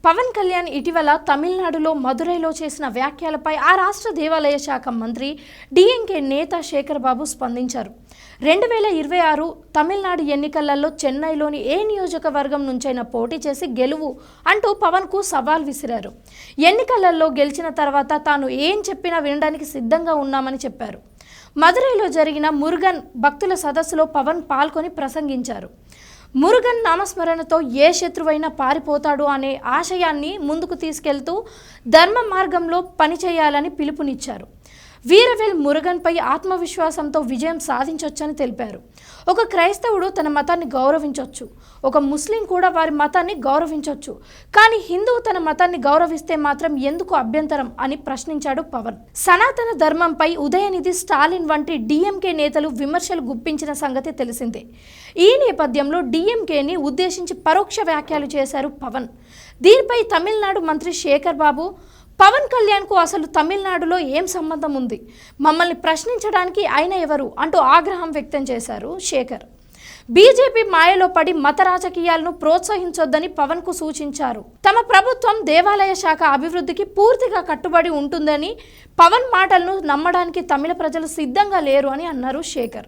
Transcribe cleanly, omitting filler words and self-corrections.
పవన్ కళ్యాణ్ ఇటీవల తమిళనాడులో మదురైలో చేసిన వ్యాఖ్యలపై ఆ రాష్ట్ర దేవాలయ శాఖ మంత్రి డిఎంకే నేత శేఖర్ బాబు స్పందించారు. 2026 తమిళనాడు ఎన్నికలలో చెన్నైలోని ఏ నియోజకవర్గం నుంచైనా పోటీ చేసి గెలువు అంటూ పవన్కు సవాల్ విసిరారు. ఎన్నికలలో గెలిచిన తర్వాత తాను ఏం చెప్పినా వినడానికి సిద్ధంగా ఉన్నామని చెప్పారు. మదురైలో జరిగిన మురుగన్ భక్తుల సదస్సులో పవన్ పాల్గొని ప్రసంగించారు. మురుగన్ నామస్మరణతో ఏ శత్రువైనా పారిపోతాడు అనే ఆశయాన్ని ముందుకు తీసుకెళ్తూ ధర్మ మార్గంలో పనిచేయాలని పిలుపునిచ్చారు. వీరవేల్ మురుగన్పై ఆత్మవిశ్వాసంతో విజయం సాధించొచ్చని తెలిపారు. ఒక క్రైస్తవుడు తన మతాన్ని గౌరవించవచ్చు, ఒక ముస్లిం కూడా వారి మతాన్ని గౌరవించవచ్చు, కానీ హిందువు తన మతాన్ని గౌరవిస్తే మాత్రం ఎందుకు అభ్యంతరం అని ప్రశ్నించాడు పవన్. సనాతన ధర్మంపై ఉదయనిధి, స్టాలిన్ వంటి డిఎంకే నేతలు విమర్శలు గుప్పించిన సంగతి తెలిసిందే. ఈ నేపథ్యంలో డిఎంకేని ఉద్దేశించి పరోక్ష వ్యాఖ్యలు చేశారు పవన్. దీనిపై తమిళనాడు మంత్రి శేఖర్ బాబు, పవన్ కళ్యాణ్కు అసలు తమిళనాడులో ఏం సంబంధం ఉంది, మమ్మల్ని ప్రశ్నించడానికి ఆయన ఎవరు అంటూ ఆగ్రహం వ్యక్తం చేశారు శేఖర్. బీజేపీ మాయలో పడి మత రాజకీయాలను ప్రోత్సహించొద్దని పవన్కు సూచించారు. తమ ప్రభుత్వం దేవాలయ శాఖ అభివృద్ధికి పూర్తిగా కట్టుబడి ఉంటుందని, పవన్ మాటలను నమ్మడానికి తమిళ ప్రజలు సిద్ధంగా లేరు అని అన్నారు శేఖర్.